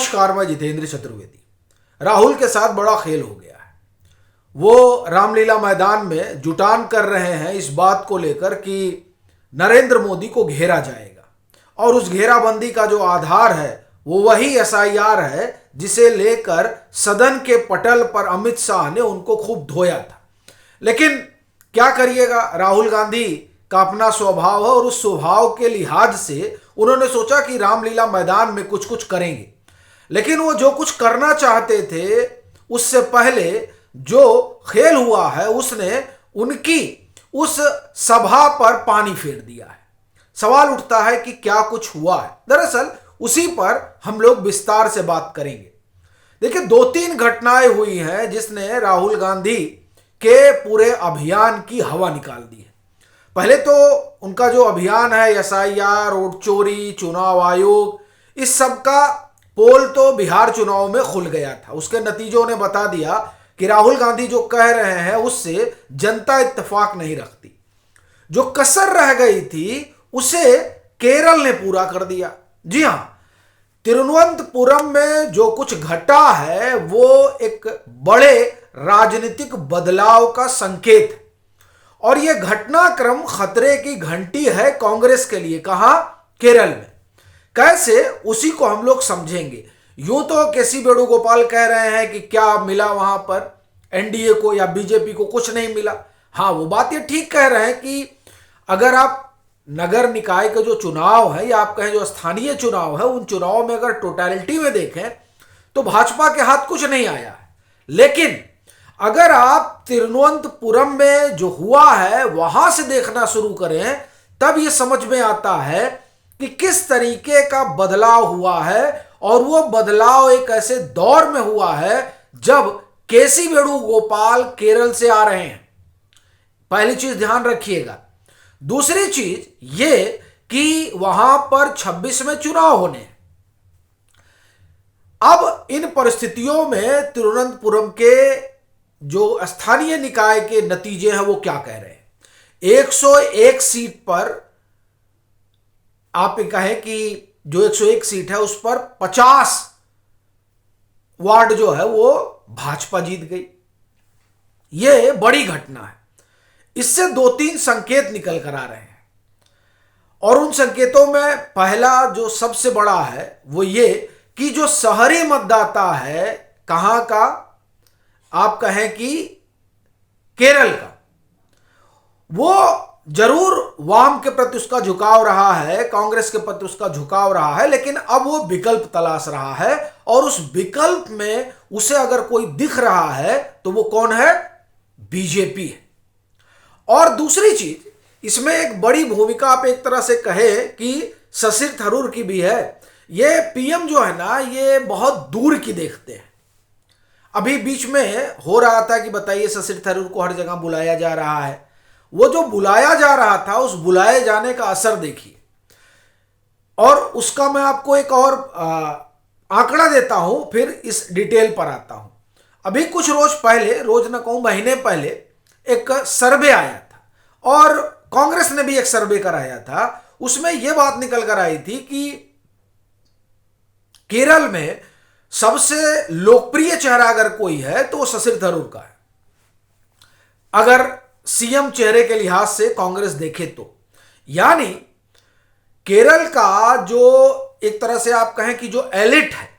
नमस्कार, मैं जितेंद्र चतुर्वेदी। राहुल के साथ बड़ा खेल हो गया है। वो रामलीला मैदान में जुटान कर रहे हैं इस बात को लेकर कि नरेंद्र मोदी को घेरा जाएगा, और उस घेराबंदी का जो आधार है वो वही एसआईआर है जिसे लेकर सदन के पटल पर अमित शाह ने उनको खूब धोया था। लेकिन क्या करिएगा, राहुल गांधी का अपना स्वभाव है और उस स्वभाव के लिहाज से उन्होंने सोचा कि रामलीला मैदान में कुछ कुछ करेंगे। लेकिन वो जो कुछ करना चाहते थे उससे पहले जो खेल हुआ है उसने उनकी उस सभा पर पानी फेर दिया है। सवाल उठता है कि क्या कुछ हुआ है। दरअसल उसी पर हम लोग विस्तार से बात करेंगे। देखिए, 2-3 घटनाएं हुई हैं जिसने राहुल गांधी के पूरे अभियान की हवा निकाल दी है। पहले तो उनका जो अभियान है एसआईआर, वोट चोरी, चुनाव आयोग, इस सब का पोल तो बिहार चुनाव में खुल गया था। उसके नतीजों ने बता दिया कि राहुल गांधी जो कह रहे हैं उससे जनता इत्तेफाक नहीं रखती। जो कसर रह गई थी उसे केरल ने पूरा कर दिया। जी हां, तिरुवनंतपुरम में जो कुछ घटा है वो एक बड़े राजनीतिक बदलाव का संकेत है, और यह घटनाक्रम खतरे की घंटी है कांग्रेस के लिए। कहां? केरल में। कैसे, उसी को हम लोग समझेंगे। यूं तो केसी वेणुगोपाल कह रहे हैं कि क्या मिला वहां पर एनडीए को या बीजेपी को, कुछ नहीं मिला। हां, वो बात ये ठीक कह रहे हैं कि अगर आप नगर निकाय के जो चुनाव है या आप कहें जो स्थानीय चुनाव है, उन चुनावों में अगर टोटलिटी में देखें तो भाजपा के हाथ कुछ नहीं आया है। लेकिन अगर आप तिरुवनंतपुरम में जो हुआ है वहां से देखना शुरू करें तब यह समझ में आता है कि किस तरीके का बदलाव हुआ है। और वो बदलाव एक ऐसे दौर में हुआ है जब केसी वेणुगोपाल केरल से आ रहे हैं। पहली चीज ध्यान रखिएगा। दूसरी चीज ये कि वहां पर 26 में चुनाव होने हैं। अब इन परिस्थितियों में तिरुवनंतपुरम के जो स्थानीय निकाय के नतीजे हैं वो क्या कह रहे हैं। 101 सीट पर आप कहें कि जो 101 सीट है उस पर 50 वार्ड जो है वो भाजपा जीत गई। यह बड़ी घटना है। इससे 2-3 संकेत निकल कर आ रहे हैं, और उन संकेतों में पहला जो सबसे बड़ा है वो ये कि जो शहरी मतदाता है, कहां का, आप कहें कि केरल का, वो जरूर वाम के प्रति उसका झुकाव रहा है, कांग्रेस के प्रति उसका झुकाव रहा है, लेकिन अब वो विकल्प तलाश रहा है। और उस विकल्प में उसे अगर कोई दिख रहा है तो वो कौन है? बीजेपी है। और दूसरी चीज, इसमें एक बड़ी भूमिका आप एक तरह से कहे कि शशि थरूर की भी है। ये पीएम जो है ना, ये बहुत दूर की देखते हैं। अभी बीच में हो रहा था कि बताइए शशि थरूर को हर जगह बुलाया जा रहा है। वो जो बुलाया जा रहा था उस बुलाए जाने का असर देखिए। और उसका मैं आपको एक और आंकड़ा देता हूं, फिर इस डिटेल पर आता हूं। अभी कुछ रोज पहले, रोज ना कहूं महीने पहले, एक सर्वे आया था, और कांग्रेस ने भी एक सर्वे कराया था। उसमें यह बात निकल कर आई थी कि केरल में सबसे लोकप्रिय चेहरा अगर कोई है तो वो शशि थरूर का है, अगर सीएम चेहरे के लिहाज से कांग्रेस देखे तो। यानी केरल का जो एक तरह से आप कहें कि जो एलिट है,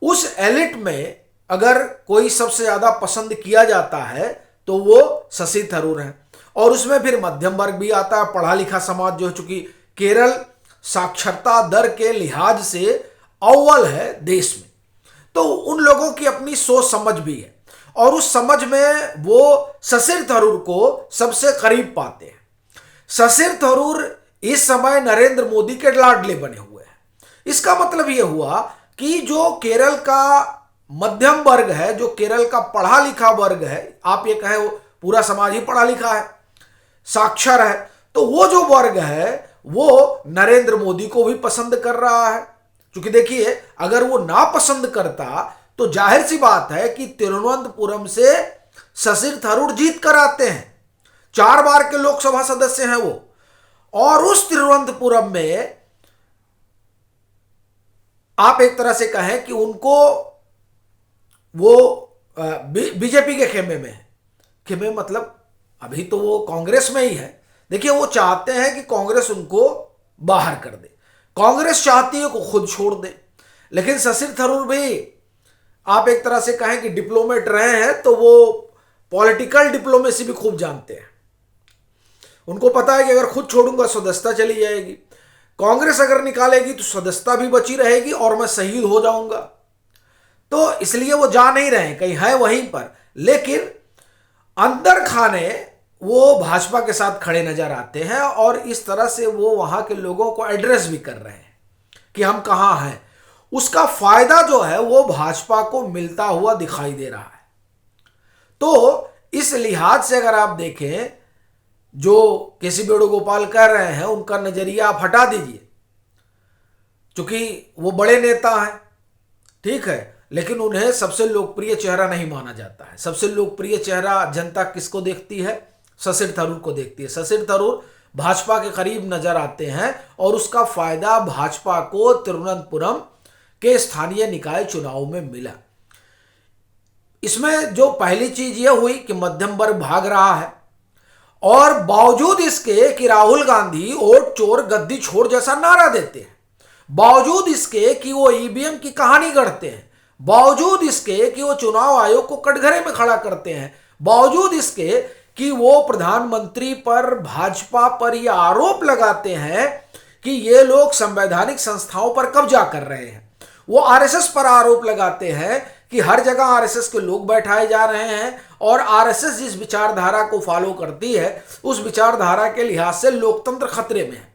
उस एलिट में अगर कोई सबसे ज्यादा पसंद किया जाता है तो वो शशि थरूर है। और उसमें फिर मध्यम वर्ग भी आता है, पढ़ा लिखा समाज जो, चूंकि केरल साक्षरता दर के लिहाज से अव्वल है देश में, तो उन लोगों की अपनी सोच समझ भी है, और उस समझ में वो शशि थरूर को सबसे करीब पाते हैं। शशि थरूर इस समय नरेंद्र मोदी के लाडले बने हुए हैं। इसका मतलब यह हुआ कि जो केरल का मध्यम वर्ग है, जो केरल का पढ़ा लिखा वर्ग है, आप ये कहें वो पूरा समाज ही पढ़ा लिखा है, साक्षर है, तो वो जो वर्ग है वो नरेंद्र मोदी को भी पसंद कर रहा है। क्योंकि देखिए, अगर वो ना पसंद करता तो जाहिर सी बात है कि तिरुवनंतपुरम से शशि थरूर जीत कर आते हैं। 4 बार के लोकसभा सदस्य हैं वो, और उस तिरुवनंतपुरम में आप एक तरह से कहें कि उनको वो बीजेपी के खेमे में है। खेमे मतलब अभी तो वो कांग्रेस में ही है। देखिए, वो चाहते हैं कि कांग्रेस उनको बाहर कर दे, कांग्रेस चाहती है कि खुद छोड़ दे। लेकिन शशि थरूर भी आप एक तरह से कहें कि डिप्लोमेट रहे हैं, तो वो पॉलिटिकल डिप्लोमेसी भी खूब जानते हैं। उनको पता है कि अगर खुद छोड़ूंगा सदस्यता चली जाएगी, कांग्रेस अगर निकालेगी तो सदस्यता भी बची रहेगी और मैं शहीद हो जाऊंगा। तो इसलिए वो जा नहीं रहे, कहीं है वहीं पर, लेकिन अंदर खाने वो भाजपा के साथ खड़े नजर आते हैं और इस तरह से वो वहां के लोगों को एड्रेस भी कर रहे हैं कि हम कहां हैं। उसका फायदा जो है वो भाजपा को मिलता हुआ दिखाई दे रहा है। तो इस लिहाज से अगर आप देखें, जो केसी वेणुगोपाल कह रहे हैं उनका नजरिया आप हटा दीजिए, क्योंकि वो बड़े नेता हैं, ठीक है, लेकिन उन्हें सबसे लोकप्रिय चेहरा नहीं माना जाता है। सबसे लोकप्रिय चेहरा जनता किसको देखती है? शशि थरूर को देखती है। शशि थरूर भाजपा के करीब नजर आते हैं और उसका फायदा भाजपा को तिरुवनंतपुरम के स्थानीय निकाय चुनाव में मिला। इसमें जो पहली चीज यह हुई कि मध्यम वर्ग भाग रहा है, और बावजूद इसके कि राहुल गांधी वोट चोर गद्दी छोड़ जैसा नारा देते हैं, बावजूद इसके कि वो ईवीएम की कहानी गढ़ते हैं, बावजूद इसके कि वो चुनाव आयोग को कटघरे में खड़ा करते हैं, बावजूद इसके कि वो प्रधानमंत्री पर, भाजपा पर यह आरोप लगाते हैं कि ये लोग संवैधानिक संस्थाओं पर कब्जा कर रहे हैं, वो आरएसएस पर आरोप लगाते हैं कि हर जगह आरएसएस के लोग बैठाए जा रहे हैं और आरएसएस जिस विचारधारा को फॉलो करती है उस विचारधारा के लिहाज से लोकतंत्र खतरे में है।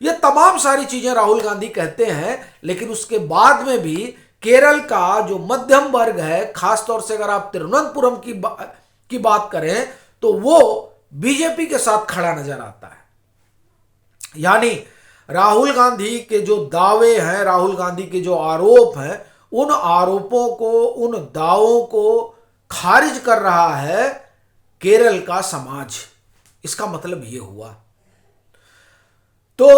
ये तमाम सारी चीजें राहुल गांधी कहते हैं, लेकिन उसके बाद में भी केरल का जो मध्यम वर्ग है, खासतौर से अगर आप तिरुवनंतपुरम की बात करें, तो वो बीजेपी के साथ खड़ा नजर आता है। यानी राहुल गांधी के जो दावे हैं, राहुल गांधी के जो आरोप हैं, उन आरोपों को, उन दावों को खारिज कर रहा है केरल का समाज। इसका मतलब ये हुआ। तो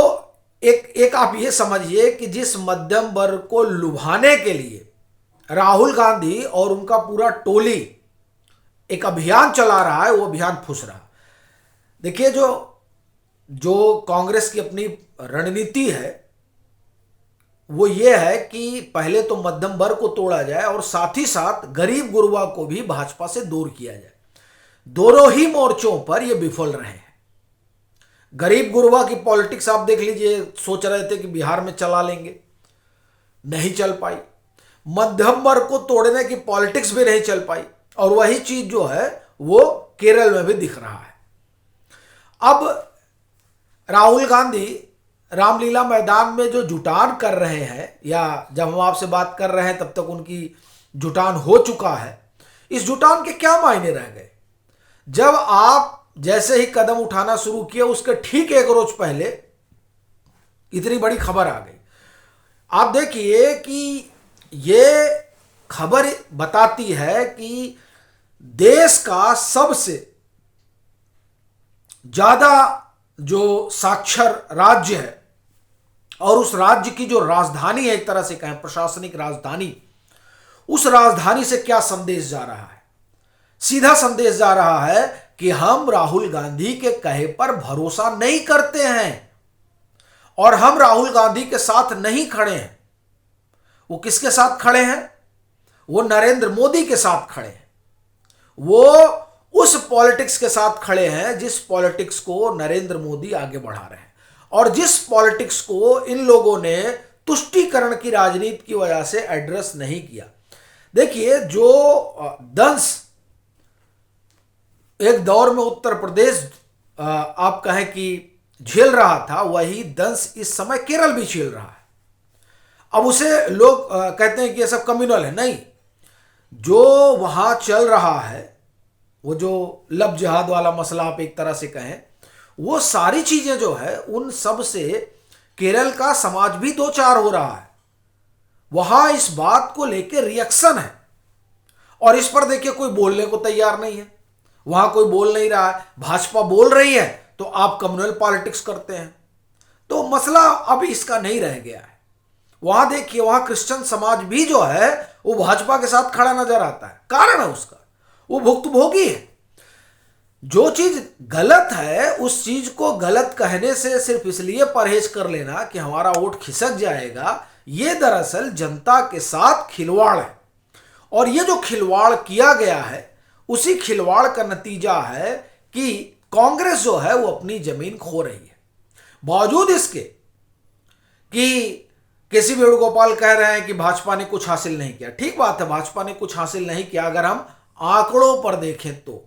एक आप ये समझिए कि जिस मध्यम वर्ग को लुभाने के लिए राहुल गांधी और उनका पूरा टोली एक अभियान चला रहा है, वो अभियान फुस रहा। देखिए, जो कांग्रेस की अपनी रणनीति है वो ये है कि पहले तो मध्यम वर्ग को तोड़ा जाए और साथ ही साथ गरीब गुरबा को भी भाजपा से दूर किया जाए। दोनों ही मोर्चों पर ये विफल रहे हैं। गरीब गुरबा की पॉलिटिक्स आप देख लीजिए, सोच रहे थे कि बिहार में चला लेंगे, नहीं चल पाई। मध्यम वर्ग को तोड़ने की पॉलिटिक्स भी नहीं चल पाई, और वही चीज जो है वो केरल में भी दिख रहा है। अब राहुल गांधी रामलीला मैदान में जो जुटान कर रहे हैं, या जब हम आपसे बात कर रहे हैं तब तक उनकी जुटान हो चुका है, इस जुटान के क्या मायने रह गए? जब आप जैसे ही कदम उठाना शुरू किए उसके ठीक एक रोज पहले इतनी बड़ी खबर आ गई। आप देखिए कि ये खबर बताती है कि देश का सबसे ज्यादा जो साक्षर राज्य है और उस राज्य की जो राजधानी है, एक तरह से कहें प्रशासनिक राजधानी, उस राजधानी से क्या संदेश जा रहा है? सीधा संदेश जा रहा है कि हम राहुल गांधी के कहे पर भरोसा नहीं करते हैं और हम राहुल गांधी के साथ नहीं खड़े हैं। वो किसके साथ खड़े हैं? वो नरेंद्र मोदी के साथ खड़े हैं। वो उस पॉलिटिक्स के साथ खड़े हैं जिस पॉलिटिक्स को नरेंद्र मोदी आगे बढ़ा रहे हैं और जिस पॉलिटिक्स को इन लोगों ने तुष्टीकरण की राजनीति की वजह से एड्रेस नहीं किया। देखिए, जो दंश एक दौर में उत्तर प्रदेश आप कहें कि झेल रहा था, वही दंश इस समय केरल भी झेल रहा है। अब उसे लोग कहते हैं कि ये सब कम्युनल है। नहीं, जो वहां चल रहा है, वो जो लब जिहाद वाला मसला आप एक तरह से कहें, वो सारी चीजें जो है उन सब से केरल का समाज भी दो चार हो रहा है। वहां इस बात को लेकर रिएक्शन है और इस पर देखिए कोई बोलने को तैयार नहीं है। वहां कोई बोल नहीं रहा है। भाजपा बोल रही है तो आप कम्युनल पॉलिटिक्स करते हैं। तो मसला अब इसका नहीं रह गया है। वहां देखिए, वहां क्रिश्चियन समाज भी जो है वो भाजपा के साथ खड़ा नजर आता है। कारण है उसका, वो भुक्तभोगी है। जो चीज गलत है उस चीज को गलत कहने से सिर्फ इसलिए परहेज कर लेना कि हमारा वोट खिसक जाएगा, ये दरअसल जनता के साथ खिलवाड़ है। और ये जो खिलवाड़ किया गया है, उसी खिलवाड़ का नतीजा है कि कांग्रेस जो है वो अपनी जमीन खो रही है। बावजूद इसके कि केसी वेणुगोपाल कह रहे हैं कि भाजपा ने कुछ हासिल नहीं किया। ठीक बात है, भाजपा ने कुछ हासिल नहीं किया अगर हम आंकड़ों पर देखें तो,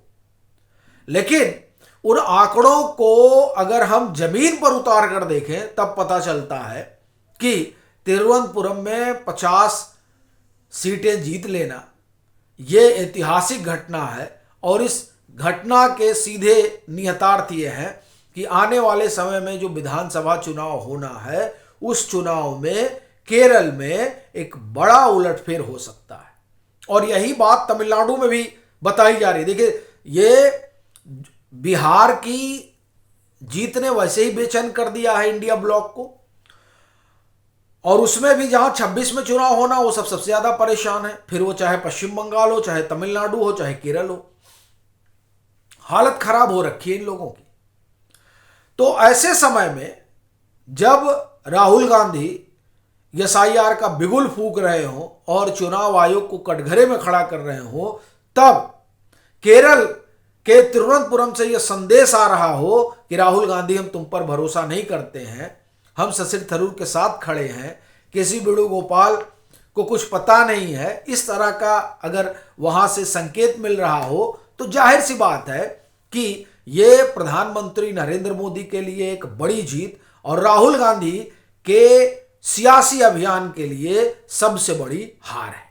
लेकिन उन आंकड़ों को अगर हम जमीन पर उतार कर देखें तब पता चलता है कि तिरुवनंतपुरम में 50 सीटें जीत लेना यह ऐतिहासिक घटना है। और इस घटना के सीधे निहितार्थ ये हैं कि आने वाले समय में जो विधानसभा चुनाव होना है, उस चुनाव में केरल में एक बड़ा उलटफेर हो सकता है। और यही बात तमिलनाडु में भी बताई जा रही है। देखिए, ये बिहार की जीत ने वैसे ही बेचैन कर दिया है इंडिया ब्लॉक को, और उसमें भी जहां 26 में चुनाव होना वो सबसे ज्यादा परेशान है। फिर वो चाहे पश्चिम बंगाल हो, चाहे तमिलनाडु हो, चाहे केरल हो, हालत खराब हो रखी है इन लोगों की। तो ऐसे समय में जब राहुल गांधी एसआईआर का बिगुल फूंक रहे हो और चुनाव आयोग को कटघरे में खड़ा कर रहे हो, तब केरल के तिरुवनंतपुरम से यह संदेश आ रहा हो कि राहुल गांधी, हम तुम पर भरोसा नहीं करते हैं, हम शशि थरूर के साथ खड़े हैं, केसी वेणुगोपाल को कुछ पता नहीं है, इस तरह का अगर वहां से संकेत मिल रहा हो तो जाहिर सी बात है कि ये प्रधानमंत्री नरेंद्र मोदी के लिए एक बड़ी जीत और राहुल गांधी के सियासी अभियान के लिए सबसे बड़ी हार है।